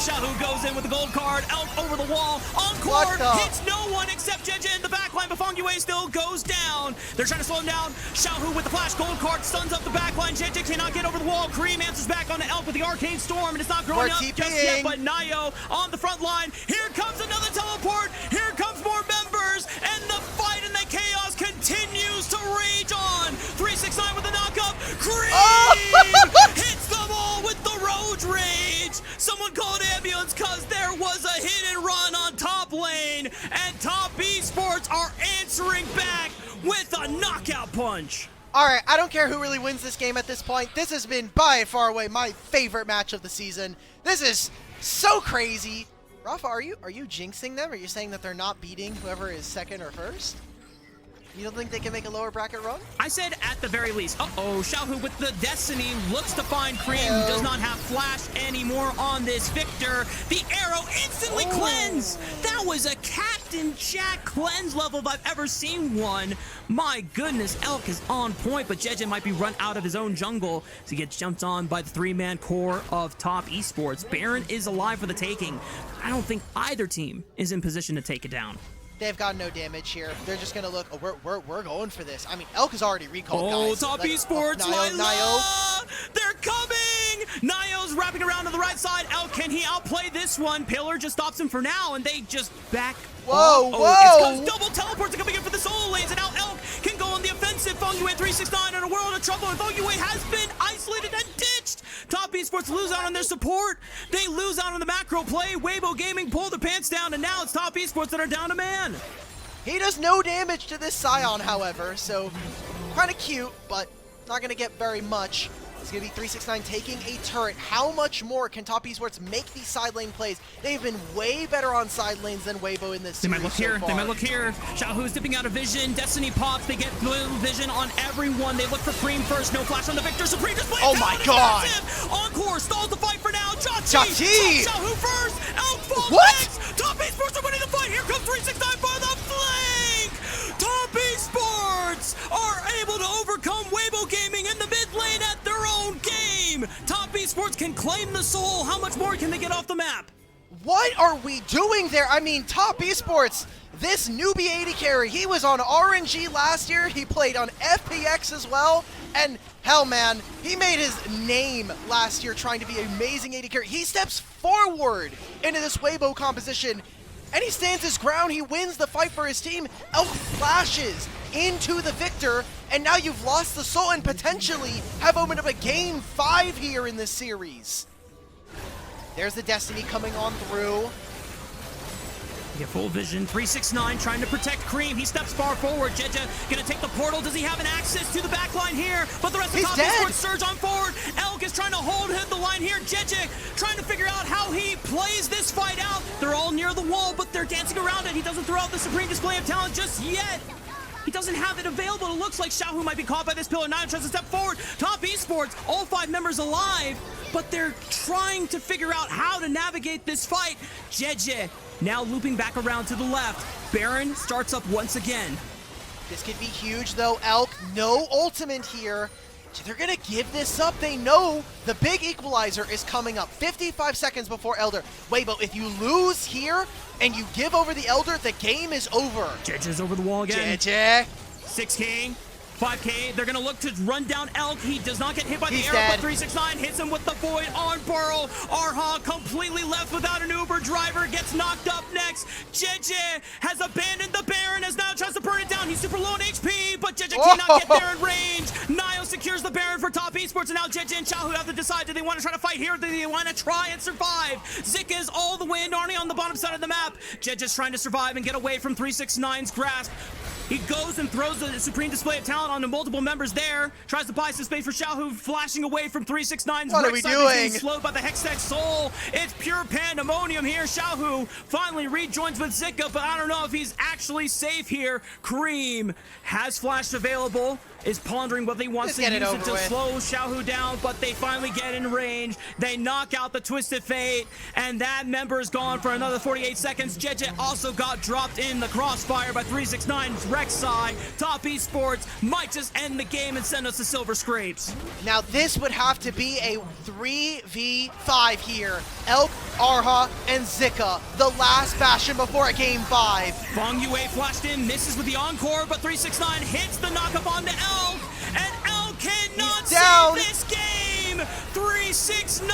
Xiaohu goes in with the gold card. Elk over the wall. Encore hits no one except Jeja in the backline, but Feng Yue still goes down. They're trying to slow him down. Xiaohu with the flash gold card stuns up the backline. Jeja cannot get over the wall. Cream answers back on the Elk with the Arcane Storm, and it's not growing up just yet, but Nio on the front line. Here comes another teleport. Here comes more members, and the fight and the chaos continues to rage on. 369 with the knockup. Cream hits them all with the road rage. Someone called ambulance because there was a hit and run on top lane, and Top Esports are answering back with a knockout punch. All right, I don't care who really wins this game at this point. This has been by far away my favorite match of the season. This is so crazy. Rafa, are you jinxing them? Are you saying that they're not beating whoever is second or first? You don't think they can make a lower bracket run? I said at the very least. Xiaohu with the Destiny looks to find Cream, who does not have flash anymore on this Victor. The arrow instantly cleanse. That was a Captain Jack cleanse level if I've ever seen one. My goodness, Elk is on point, but Jeja might be run out of his own jungle as he gets jumped on by the 3-man core of Top Esports. Baron is alive for the taking. I don't think either team is in position to take it down. They've got no damage here. They're just gonna look. Oh, we're going for this. I mean, Elk is already recalled. Oh, guys. Top Like, Esports, Nio. they're coming! Nio's wrapping around to the right side. Elk, can he outplay this one? Pillar just stops him for now, and they just back Whoa, off. whoa! It's because double teleports are coming in for the solo lanes, and now Elk can go on the offensive. Fungyue 369 in a world of trouble, and Fungyue has been isolated and ditched. Top Esports lose out on their support. They lose out on the macro play. Weibo Gaming pull the pants down, and now it's Top Esports that are down a man. He does no damage to this Scion, however, so kind of cute, but not going to get very much. It's going to be 369 taking a turret. How much more can Top Esports make these side lane plays? They've been way better on side lanes than Weibo in this series. They might look here. So they might look here. Xiaohu's dipping out of vision. Destiny pops. They get blue vision on everyone. They look for Cream first. No flash on the Victor. Supreme display. Oh my god! Encore stalls the fight for now. Chachi! Xiaohu first. Elk falls What? next. Top Esports are winning the fight. Here comes 369 for the flank. Top Esports are able to overcome Weibo Gaming in the mid lane at their own game. Top Esports can claim the soul. How much more can they get off the map? What are we doing there? I mean, Top Esports, this newbie 80 carry, he was on RNG last year. He played on FPX as well. And hell, man, he made his name last year trying to be an amazing 80 carry. He steps forward into this Weibo composition, and he stands his ground. He wins the fight for his team. Elk flashes into the Victor, and now you've lost the soul and potentially have opened up a game 5 here in this series. There's the Destiny coming on through. Get full vision. 369 trying to protect Cream. He steps far forward. Jeje gonna take the portal. Does he have an access to the back line here? But the rest of the Top Esports surge on forward. Elk is trying to hold the line here. Jeje trying to figure out how he plays this fight out. They're all near the wall, but they're dancing around it. He doesn't throw out the supreme display of talent just yet. He doesn't have it available. It looks like Xiaohu might be caught by this pillar. Now tries to step forward. Top Esports, all 5 members alive, but they're trying to figure out how to navigate this fight. Jeje now looping back around to the left. Baron starts up once again. This could be huge, though. Elk, no ultimate here. They're going to give this up. They know the big equalizer is coming up. 55 seconds before Elder. Weibo, if you lose here and you give over the Elder, the game is over. Jeje's over the wall again. Jeje. 6K. 5K, they're gonna look to run down Elk. He does not get hit by the arrow, dead. but 369 hits him with the void on Burrow. Arha completely left without an Uber driver, gets knocked up next. Jeje has abandoned the Baron as now tries to burn it down. He's super low on HP, but Jeje cannot get there in range. Nio secures the Baron for Top Esports, and now Jeje and Xiaohu have to decide, do they want to try to fight here, or do they want to try and survive? Zika is all the way in Narnia on the bottom side of the map. Jeje's trying to survive and get away from 369's grasp. He goes and throws the supreme display of talent onto multiple members there. Tries to buy some space for Xiaohu, flashing away from 369's. What are we doing? Slowed by the Hextech Soul. It's pure pandemonium here. Xiaohu finally rejoins with Zika, but I don't know if he's actually safe here. Cream has flash available. Is pondering whether he wants to use it to slow Xiaohu down, but they finally get in range. They knock out the Twisted Fate, and that member is gone for another 48 seconds. Jeje also got dropped in the crossfire by 369's Rek'Sai. Top Esports might just end the game and send us to Silver Scrapes. Now this would have to be a 3v5 here. Elk, Arha, and Zika, the last bastion before a game 5. Fungyue flashed in, misses with the encore, but 369 hits the knockup onto Elk, and Elk cannot save this game. 369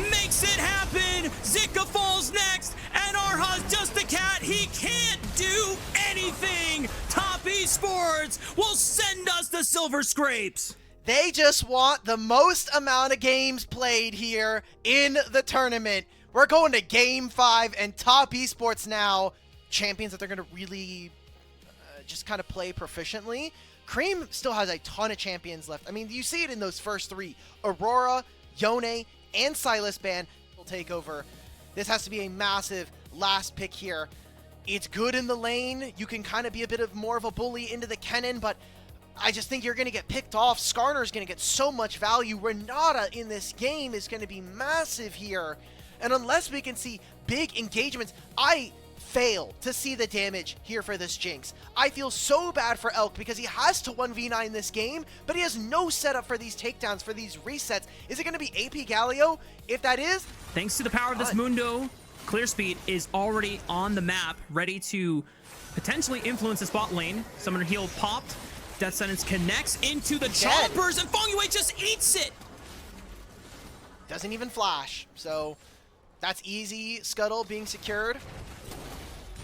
makes it happen. Zika falls next, and Arha's just a cat. He can't do anything. Top Esports will send us to Silver Scrapes. They just want the most amount of games played here in the tournament. We're going to game 5, and Top Esports now, champions that they're going to really just kind of play proficiently. Cream still has a ton of champions left. I mean, you see it in those first 3. Aurora, Yone, and Silas Band will take over. This has to be a massive last pick here. It's good in the lane. You can kind of be a bit of more of a bully into the Kennen, but I just think you're going to get picked off. Skarner's going to get so much value. Renata in this game is going to be massive here. And unless we can see big engagements, I fail to see the damage here for this Jinx. I feel so bad for Elk because he has to 1v9 this game, but he has no setup for these takedowns, for these resets. Is it going to be AP Galio? If that is, thanks to the power of this Mundo, Clear Speed is already on the map, ready to potentially influence the spot lane. Summoner Heal popped. Death Sentence connects into the chompers, and Fongyue just eats it. Doesn't even flash, so that's easy. Scuttle being secured.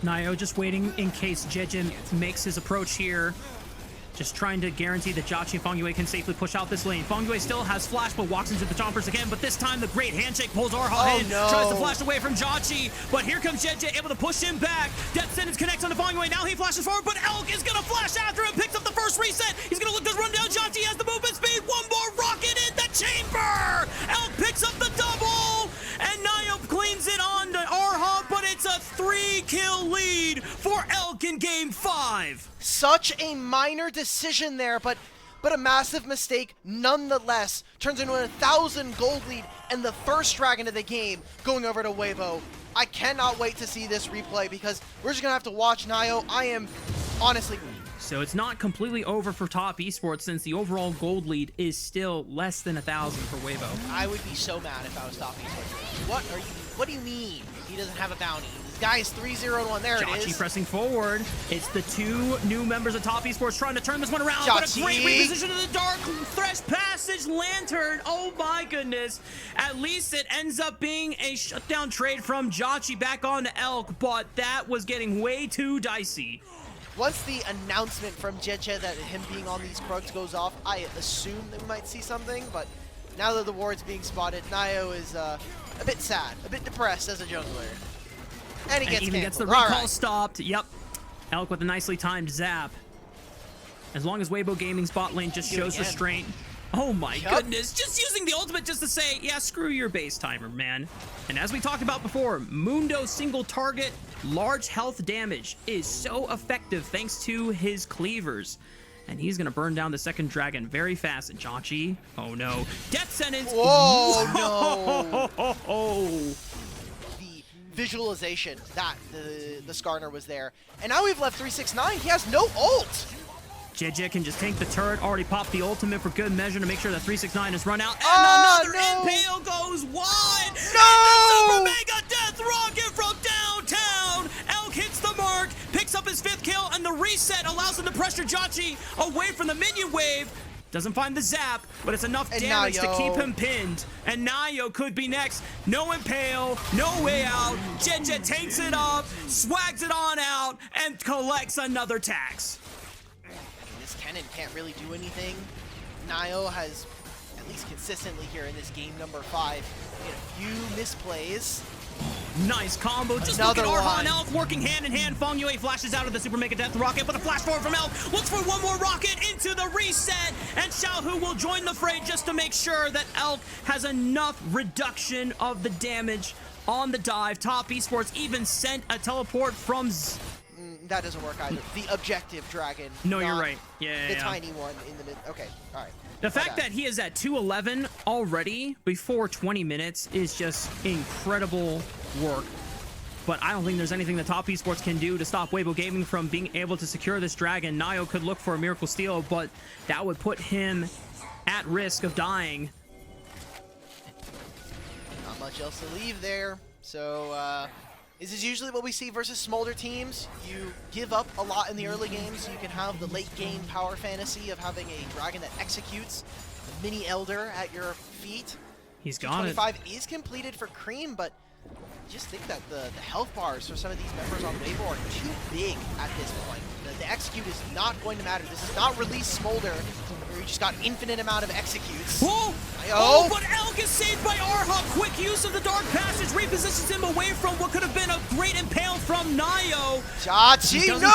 Nio just waiting in case Jejin makes his approach here. Just trying to guarantee that Jauchi and Fongyue can safely push out this lane. Fongyue still has flash, but walks into the chompers again. But this time, the great handshake pulls Arha in. No. Tries to flash away from Jauchi, but here comes Jeje, able to push him back. Death Sentence connects onto Fongyue. Now he flashes forward, but Elk is going to flash after him. Picks up the first reset. He's going to look to run down Jauchi. Has the movement speed. One more rocket in the chamber. Elk picks up the double, and Nio cleans it on to Arha, but it's a 3-kill lead for Elk in Game 5. Such a minor decision there, but a massive mistake nonetheless. Turns into a 1,000 gold lead and the first dragon of the game going over to Weibo. I cannot wait to see this replay because we're just going to have to watch Nio. I am honestly... So it's not completely over for Top Esports since the overall gold lead is still less than 1,000 for Weibo. I would be so mad if I was Top Esports. What do you mean he doesn't have a bounty? This guy is 3-0-1. There it Jauchi is. pressing forward. It's the two new members of Top Esports trying to turn this one around. Jauchi. But a great reposition of the Dark Thresh Passage Lantern. Oh my goodness. At least it ends up being a shutdown trade from Jauchi back on to Elk, but that was getting way too dicey. Once the announcement from Jeje that him being on these Krugs goes off, I assume that we might see something, but now that the ward's being spotted, Nio is a bit sad, a bit depressed as a jungler. And he gets the recall stopped. Yep. Elk with a nicely timed zap. As long as Weibo Gaming's bot lane just shows restraint. Oh my goodness. Just using the ultimate just to say, yeah, screw your base timer, man. And as we talked about before, Mundo single target, large health damage is so effective thanks to his cleavers. And he's going to burn down the second dragon very fast. And Jauchi, oh no. Death Sentence. Whoa, no. Visualization that the Skarner was there. And now we've left 369. He has no ult. Jeje can just tank the turret, already popped the ultimate for good measure to make sure that 369 is run out. And another impale goes wide. No! And the Super Mega Death Rocket from downtown. Elk hits the mark, picks up his 5th kill, and the reset allows him to pressure Jauchi away from the minion wave. Doesn't find the zap, but it's enough damage to keep him pinned. And Nio could be next. No impale, no way out. Jeje takes it up, swags it on out, and collects another tax. I mean, this Kennen can't really do anything. Nio has, at least consistently here in this game number 5, made a few misplays. Nice combo. Just Another look at Arha and one. Elk working hand in hand. Fongyue flashes out of the Super Mega Death Rocket, but a flash forward from Elk. Looks for one more rocket into the reset, and Xiaohu will join the fray just to make sure that Elk has enough reduction of the damage on the dive. Top Esports even sent a teleport from... That doesn't work either. The objective dragon. No, you're right. Yeah, the tiny one in the mid. Okay, all right. The fact that he is at 211 already before 20 minutes is just incredible work. But I don't think there's anything that Top Esports can do to stop Weibo Gaming from being able to secure this dragon. Nio could look for a Miracle Steal, but that would put him at risk of dying. Not much else to leave there. So, this is usually what we see versus smolder teams. You give up a lot in the early games. You can have the late game power fantasy of having a dragon that executes a mini elder at your feet. He's got it. 25 is completed for Cream, but I just think that the health bars for some of these members on Weibo are too big at this point. The execute is not going to matter. This is not release Smolder, where you just got infinite amount of executes. Oh, but Elk is saved by Arha. Quick use of the Dark Passage repositions him away from what could have been a great impale from Nio. Jauchi, no!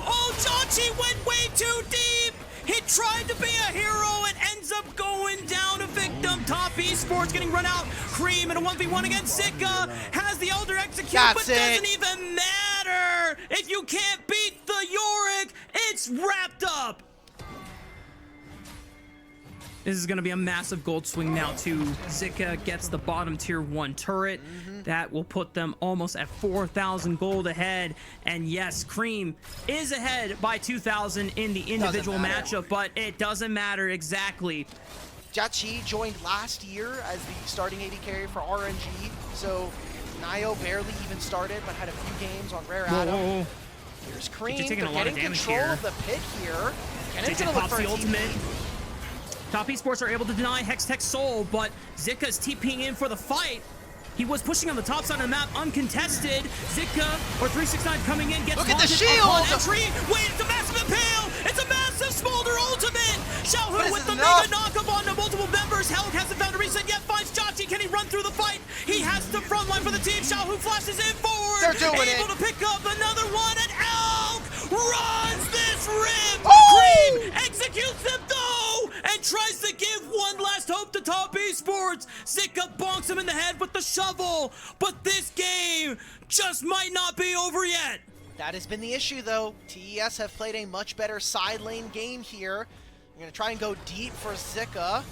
Oh, Jauchi went way too deep. He tried to be a hero and ends up going down a victim. Top Esports getting run out. Cream in a 1v1 against Zika. Has the Elder execute, but doesn't even matter. If you can't beat the Yorick, it's wrapped up. This is going to be a massive gold swing now too. Zika gets the bottom tier 1 turret. That will put them almost at 4,000 gold ahead. And yes, Cream is ahead by 2,000 in the individual matchup, but it doesn't matter exactly. Jauchi joined last year as the starting AD carry for RNG, so Nio barely even started, but had a few games on Rare Adam. Whoa. Here's Cream, taking they're a lot of getting damage control here. of the pick here. And it's JJ gonna look pops for a the TP. ultimate. Top Esports are able to deny Hextech Soul, but Zika's TPing in for the fight. He was pushing on the top side of the map, uncontested. Zika, or 369 coming in, gets Look at the haunted shield! upon entry. Wait, it's a massive impale! It's a massive smolder ultimate! Xiaohu But with is the it enough? mega knock-up onto multiple members. Helk hasn't found a reset yet, finds Jachi. Can he run through the fight? He has to frontline for the team. Xiaohu flashes in forward. They're doing able it. to pick up another one, and Elk runs this rip! Oh! Cream executes him though, and tries to give one last hope to Top Esports. Zika bonks him in the head with the shovel, but this game just might not be over yet. That has been the issue, though. TES have played a much better side lane game here. They're going to try and go deep for Zika.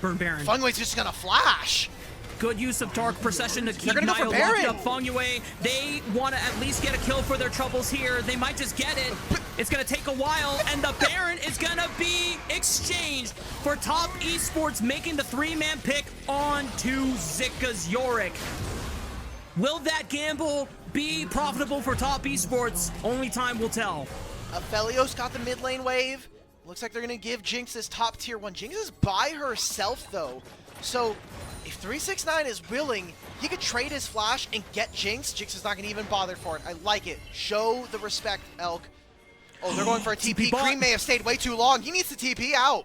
Burn Baron. Fungway's just going to flash. Good use of Dark Procession to keep gonna go for Nio Baron. locked up. Fengyue, they want to at least get a kill for their troubles here. They might just get it. It's going to take a while, and the Baron is going to be exchanged for Top Esports, making the 3-man pick onto Zika's Yorick. Will that gamble be profitable for Top Esports? Only time will tell. Aphelios got the mid lane wave. Looks like they're going to give Jinx this top tier 1. Jinx is by herself, though. So if 369 is willing, he could trade his flash and get Jinx. Jinx is not going to even bother for it. I like it. Show the respect, Elk. Oh, they're going for a TP. bot. Cream may have stayed way too long. He needs to TP out.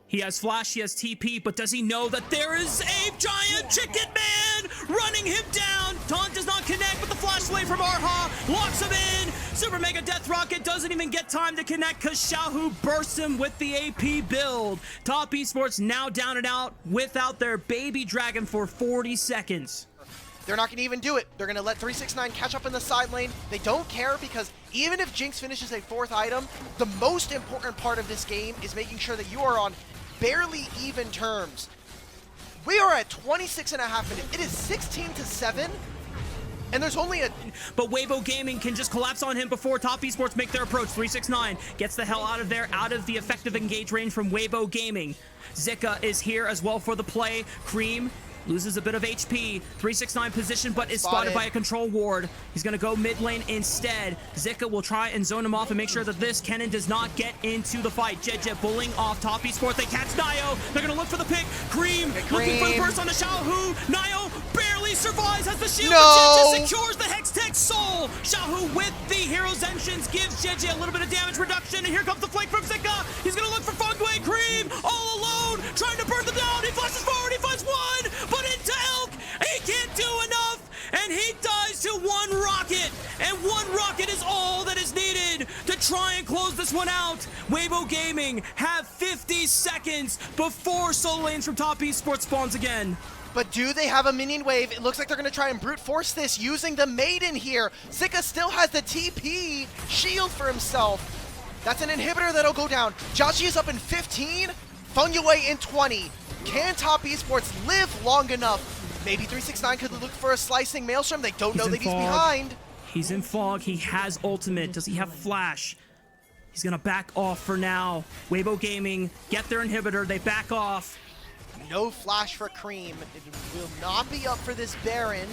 He has flash, he has TP, but does he know that there is a giant chicken man running him down? Taunt does not connect, but the flash away from Arha locks him in. Super Mega Death Rocket doesn't even get time to connect because Xiaohu bursts him with the AP build. Top Esports now down and out without their baby dragon for 40 seconds. They're not going to even do it. They're going to let 369 catch up in the side lane. They don't care because even if Jinx finishes a 4th item, the most important part of this game is making sure that you are on barely even terms. We are at 26.5 minutes. It is 16-7, and there's only a... But Weibo Gaming can just collapse on him before Top Esports make their approach. 369 gets the hell out of there, out of the effective engage range from Weibo Gaming. Zika is here as well for the play. Cream loses a bit of HP. 369 position, but is spotted by a control ward. He's going to go mid lane instead. Zika will try and zone him off and make sure that this cannon does not get into the fight. Jeje bullying off Top Esports. They catch Nio. They're going to look for the pick. Cream looking for the burst on the Xiaohu. Nio barely survives, has the shield. No! Jeje secures the Hextech Soul. Xiaohu with the Hero's Entrance gives Jeje a little bit of damage reduction. And here comes the flank from Zika. He's going to look for Fengwei. Cream all alone, trying to burn them down. He flashes forward. He finds one. But into Elk, he can't do enough, and he dies to one rocket, and one rocket is all that is needed to try and close this one out. Weibo Gaming have 50 seconds before solo lanes from Top Esports spawns again. But do they have a minion wave? It looks like they're going to try and brute force this using the Maiden here. Zika still has the TP shield for himself. That's an inhibitor that'll go down. Jachi is up in 15, Fengyue in 20. Can Top Esports live long enough? Maybe 369 could look for a slicing Maelstrom. They don't know that he's behind. He's in fog. He has ultimate. Does he have flash? He's going to back off for now. Weibo Gaming get their inhibitor. They back off. No flash for Cream. It will not be up for this Baron.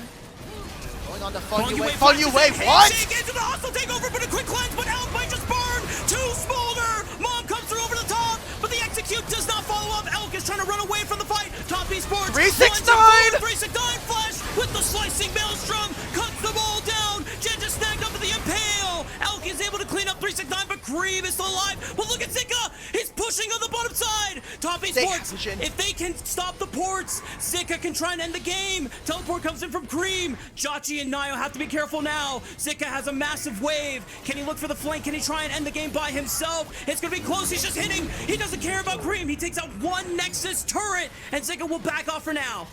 Going on to Fengyue. Fengyue, what? Into the hostile takeover, but a quick cleanse, but Elk might just burn. 2 Smolder. Mom comes through over the top, but the execute does not follow up. Elk is trying to run away from the fight. Top Esports. 369! 369 flash with the slicing Maelstrom. Cuts the ball down. Jen just snagged up to the impale. Elk is able to clean up 369, but Cream is still alive. But look at Zika. He's pushing on the bottom side. Top Esports, if they can stop the ports, Zika can try and end the game. Teleport comes in from Cream. Jachi and Nio have to be careful now. Zika has a massive wave. Can he look for the flank? Can he try and end the game by himself? It's going to be close. He's just hitting. He doesn't care about Cream. He takes out one Nexus turret, and Zika will back off for now.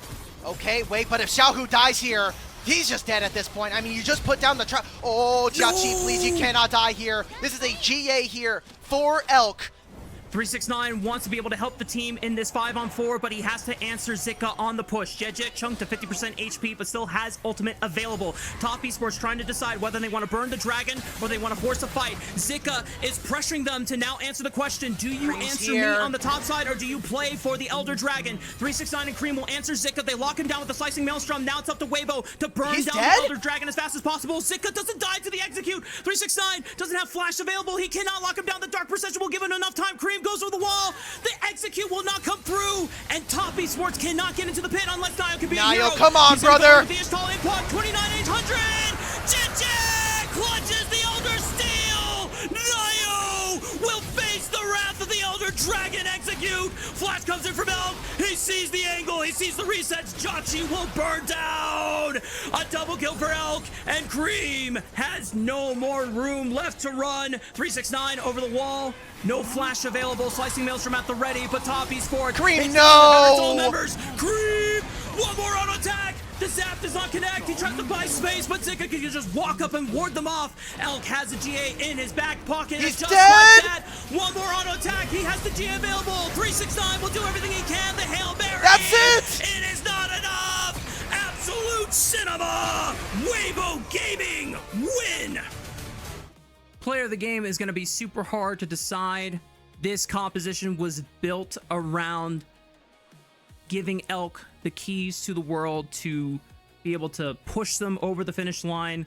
Okay, wait, but if Xiaohu dies here, he's just dead at this point. I mean, you just put down the trap. Oh, Jachi, please, you cannot die here. This is a GA here for Elk. 369 wants to be able to help the team in this 5-on-4, but he has to answer Zika on the push. Jejet chunked to 50% HP, but still has ultimate available. Top Esports trying to decide whether they want to burn the dragon or they want to force a fight. Zika is pressuring them to now answer the question, do you answer me on the top side or do you play for the Elder Dragon? 369 and Cream will answer Zika. They lock him down with the Slicing Maelstrom. Now it's up to Weibo to burn down the Elder Dragon as fast as possible. Zika doesn't die to the execute. 369 doesn't have flash available. He cannot lock him down. The Dark Procession will give him enough time. Cream goes over the wall. The execute will not come through, and Top Esports cannot get into the pit unless Nio can be a hero. Come on, brother. The Ishtal import 29,800. JJ clutches the Elder Steel. Nio will face the wrath of the Elder Dragon execute. Flash comes in from Elk. He sees the angle. He sees the resets. Jotchi will burn down. A double kill for Elk, and Cream has no more room left to run. 369 over the wall. No flash available. Slicing Maelstrom at the ready, but Top Esports. Cream, no! Members. Cream! One more auto attack! The zap does not connect. He tries to buy space, but Zika can just walk up and ward them off. Elk has a GA in his back pocket. He's just dead! like that. One more auto attack. He has the GA available. 369 will do everything he can. The Hail Mary. That's it! It is not enough. Absolute cinema. Weibo Gaming win. Player of the game is going to be super hard to decide. This composition was built around giving Elk the keys to the world to be able to push them over the finish line